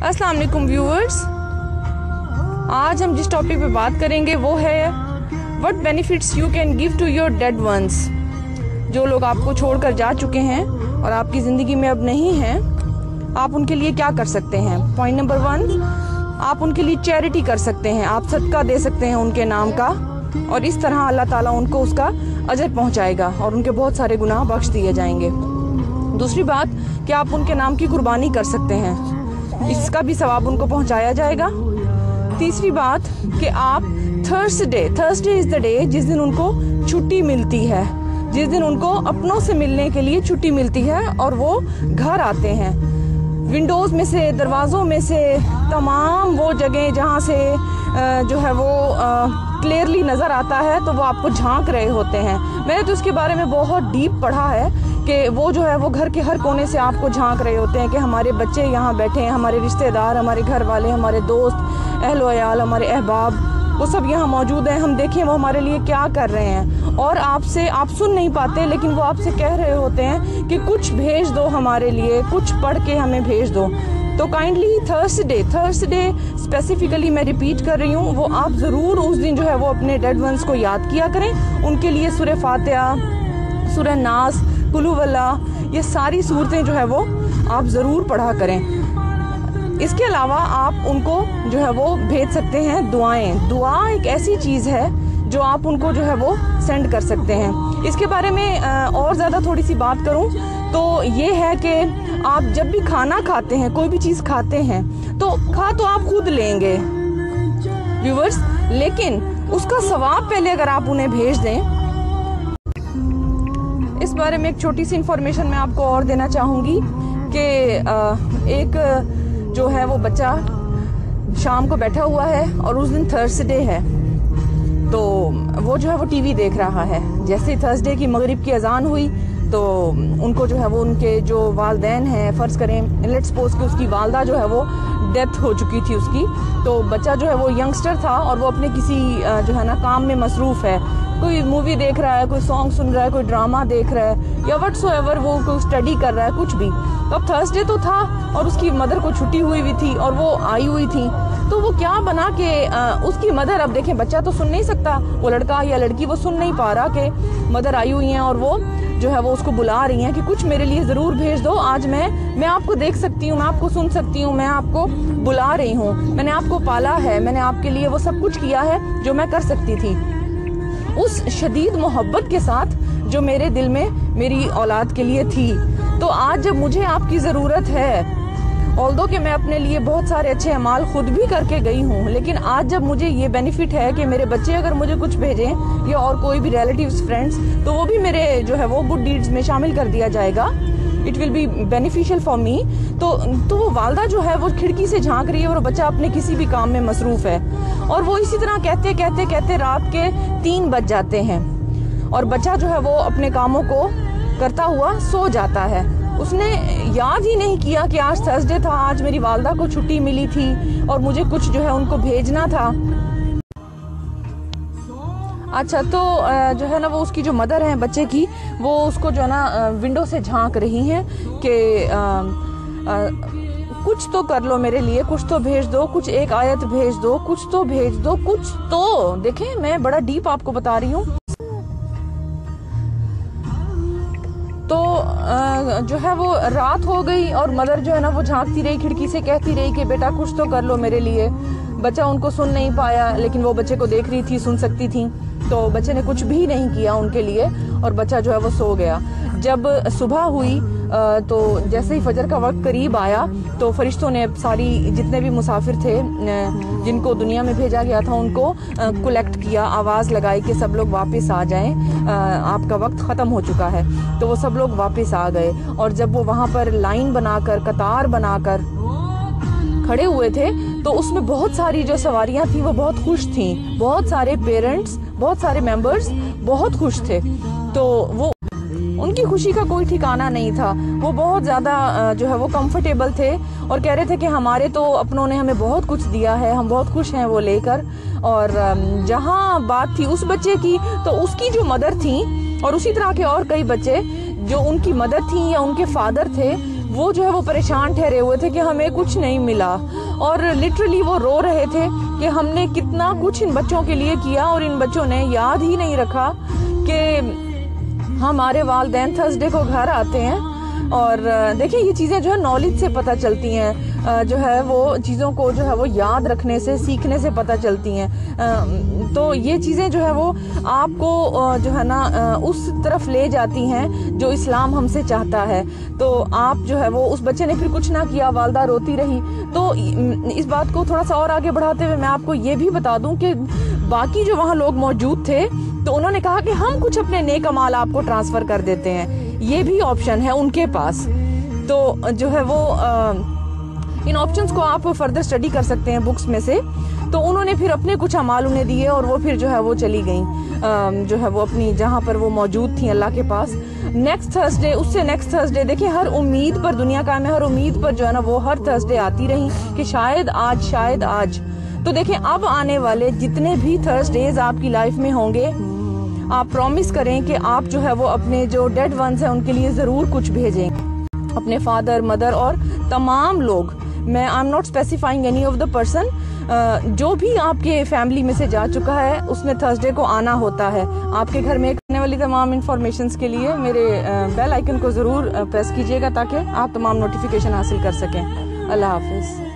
अस्सलाम वालेकुम व्यूअर्स, आज हम जिस टॉपिक पे बात करेंगे वो है what benefits you can give to your dead ones. जो लोग आपको छोड़कर जा चुके हैं और आपकी ज़िंदगी में अब नहीं हैं, आप उनके लिए क्या कर सकते हैं। पॉइंट नंबर 1, आप उनके लिए चैरिटी कर सकते हैं, आप सदका दे सकते हैं उनके नाम का, और इस तरह अल्लाह ताला उनको उसका अजर पहुंचाएगा और उनके बहुत सारे गुनाह बख्श दिए जाएंगे। दूसरी बात कि आप उनके नाम की कुर्बानी कर सकते हैं, इसका भी सवाब उनको पहुंचाया जाएगा। तीसरी बात कि आप थर्सडे इज़ द डे जिस दिन उनको छुट्टी मिलती है, जिस दिन उनको अपनों से मिलने के लिए छुट्टी मिलती है और वो घर आते हैं। विंडोज़ में से, दरवाज़ों में से, तमाम वो जगह जहाँ से जो है वो क्लियरली नज़र आता है, तो वो आपको झांक रहे होते हैं। मैंने तो इसके बारे में बहुत डीप पढ़ा है कि वो जो है वो घर के हर कोने से आपको झांक रहे होते हैं कि हमारे बच्चे यहाँ बैठे हैं, हमारे रिश्तेदार, हमारे घर वाले, हमारे दोस्त, अहलो अयाल, हमारे अहबाब, वो सब यहाँ मौजूद हैं, हम देखें वो हमारे लिए क्या कर रहे हैं। और आप सुन नहीं पाते, लेकिन वो आपसे कह रहे होते हैं कि कुछ भेज दो हमारे लिए, कुछ पढ़ के हमें भेज दो। तो काइंडली थर्सडे स्पेसिफिकली मैं रिपीट कर रही हूँ, वो आप ज़रूर उस दिन जो है वो अपने डेड वंस को याद किया करें। उनके लिए सूरह फातिहा, सूरह नास, कुल हुवल्लाह, ये सारी सूरतें जो है वो आप ज़रूर पढ़ा करें। इसके अलावा आप उनको जो है वो भेज सकते हैं दुआएं। दुआ एक ऐसी चीज़ है जो आप उनको जो है वो सेंड कर सकते हैं। इसके बारे में और ज़्यादा थोड़ी सी बात करूं तो ये है कि आप जब भी खाना खाते हैं, कोई भी चीज़ खाते हैं, तो आप खुद लेंगे व्यूवर्स, लेकिन उसका सवाब पहले अगर आप उन्हें भेज दें। इस बारे में एक छोटी सी इंफॉर्मेशन मैं आपको और देना चाहूँगी कि एक जो है वो बच्चा शाम को बैठा हुआ है और उस दिन थर्सडे है, तो वो जो है वो टीवी देख रहा है। जैसे ही थर्सडे की मगरिब की अजान हुई तो उनको जो है वो उनके जो वालदैन हैं, फ़र्ज़ करें लेट्स सपोज कि उसकी वालदा जो है वो डेथ हो चुकी थी उसकी, तो बच्चा जो है वो यंगस्टर था और वो अपने किसी जो है ना काम में मसरूफ़ है, कोई मूवी देख रहा है, कोई सॉन्ग सुन रहा है, कोई ड्रामा देख रहा है, या व्हाटसोएवर वो कोई स्टडी कर रहा है, कुछ भी। तो अब थर्सडे तो था और उसकी मदर को छुट्टी हुई हुई थी और वो आई हुई थी, तो वो क्या बना कि उसकी मदर, अब देखें बच्चा तो सुन नहीं सकता, वो लड़का या लड़की वो सुन नहीं पा रहा कि मदर आई हुई हैं और वो जो है वो उसको बुला रही हैं कि कुछ मेरे लिए ज़रूर भेज दो, आज मैं आपको देख सकती हूँ, मैं आपको सुन सकती हूँ, मैं आपको बुला रही हूँ, मैंने आपको पाला है, मैंने आपके लिए वो सब कुछ किया है जो मैं कर सकती थी। उस शदीद मोहब्बत के साथ जो मेरे दिल में मेरी औलाद के लिए थी। तो आज जब मुझे आपकी ज़रूरत है, ऑल्दो कि मैं अपने लिए बहुत सारे अच्छे अमाल खुद भी करके गई हूँ, लेकिन आज जब मुझे ये बेनिफिट है कि मेरे बच्चे अगर मुझे कुछ भेजें या और कोई भी रिलेटिव्स, फ्रेंड्स, तो वो भी मेरे जो है वो गुड डीड्स में शामिल कर दिया जाएगा, it will be beneficial for me. तो वो वालदा जो है वो खिड़की से झांक रही है और बच्चा अपने किसी भी काम में मसरूफ़ है, और वो इसी तरह कहते कहते कहते रात के 3 बज जाते हैं और बच्चा जो है वो अपने कामों को करता हुआ सो जाता है। उसने याद ही नहीं किया कि आज थर्सडे था, आज मेरी वालदा को छुट्टी मिली थी और मुझे कुछ जो है उनको भेजना था। अच्छा, तो जो है ना वो उसकी जो मदर है बच्चे की, वो उसको जो है ना विंडो से झांक रही हैं कि कुछ तो कर लो मेरे लिए, कुछ तो भेज दो, कुछ एक आयत भेज दो, कुछ तो भेज दो, कुछ तो। देखें मैं बड़ा डीप आपको बता रही हूँ। तो जो है वो रात हो गई और मदर जो है ना वो झांकती रही, खिड़की से कहती रही कि बेटा कुछ तो कर लो मेरे लिए। बच्चा उनको सुन नहीं पाया, लेकिन वो बच्चे को देख रही थी, सुन सकती थी, तो बच्चे ने कुछ भी नहीं किया उनके लिए और बच्चा जो है वो सो गया। जब सुबह हुई तो जैसे ही फजर का वक्त करीब आया तो फरिश्तों ने सारी जितने भी मुसाफिर थे जिनको दुनिया में भेजा गया था उनको कलेक्ट किया, आवाज़ लगाई कि सब लोग वापस आ जाएं, आपका वक्त ख़त्म हो चुका है। तो वो सब लोग वापस आ गए और जब वो वहाँ पर लाइन बनाकर, कतार बनाकर खड़े हुए थे तो उसमें बहुत सारी जो सवारियाँ थी वो बहुत खुश थीं, बहुत सारे पेरेंट्स, बहुत सारे मेंबर्स बहुत खुश थे। तो वो उनकी खुशी का कोई ठिकाना नहीं था, वो बहुत ज़्यादा जो है वो कंफर्टेबल थे और कह रहे थे कि हमारे तो अपनों ने हमें बहुत कुछ दिया है, हम बहुत खुश हैं वो लेकर। और जहाँ बात थी उस बच्चे की, तो उसकी जो मदर थी और उसी तरह के और कई बच्चे जो उनकी मदर थी या उनके फादर थे, वो जो है वो परेशान ठहरे हुए थे कि हमें कुछ नहीं मिला, और लिटरली वो रो रहे थे कि हमने कितना कुछ इन बच्चों के लिए किया और इन बच्चों ने याद ही नहीं रखा कि हमारे वालिदैन थर्सडे को घर आते हैं। और देखिए ये चीज़ें जो है नॉलेज से पता चलती हैं, जो है वो चीज़ों को जो है वो याद रखने से, सीखने से पता चलती हैं। तो ये चीज़ें जो है वो आपको जो है ना उस तरफ ले जाती हैं जो इस्लाम हमसे चाहता है। तो आप जो है वो, उस बच्चे ने फिर कुछ ना किया, वालदा रोती रही। तो इस बात को थोड़ा सा और आगे बढ़ाते हुए मैं आपको ये भी बता दूं कि बाकी जो वहाँ लोग मौजूद थे तो उन्होंने कहा कि हम कुछ अपने नेक अमाल आपको ट्रांसफ़र कर देते हैं, ये भी ऑप्शन है उनके पास। तो जो है वो इन ऑप्शंस को आप फर्दर स्टडी कर सकते हैं बुक्स में से। तो उन्होंने फिर अपने कुछ अमाल उन्हें दिए और वो फिर जो है वो चली गई जो है वो अपनी जहाँ पर वो मौजूद थी अल्लाह के पास। नेक्स्ट थर्सडे, उससे नेक्स्ट थर्सडे, देखिए हर उम्मीद पर दुनिया कायम है, हर उम्मीद पर जो है ना वो हर थर्सडे आती रही कि शायद आज। तो देखिए अब आने वाले जितने भी थर्सडेज आपकी लाइफ में होंगे, आप प्रॉमिस करें कि आप जो है वो अपने जो डेड वंस हैं उनके लिए ज़रूर कुछ भेजेंगे, अपने फादर, मदर और तमाम लोग। मैं I am not specifying any of the person, जो भी आपके फैमिली में से जा चुका है उसने थर्सडे को आना होता है आपके घर में। आने वाली तमाम इन्फॉर्मेशंस के लिए मेरे बेल आइकन को ज़रूर प्रेस कीजिएगा ताकि आप तमाम नोटिफिकेशन हासिल कर सकें। अल्लाह हाफिज़।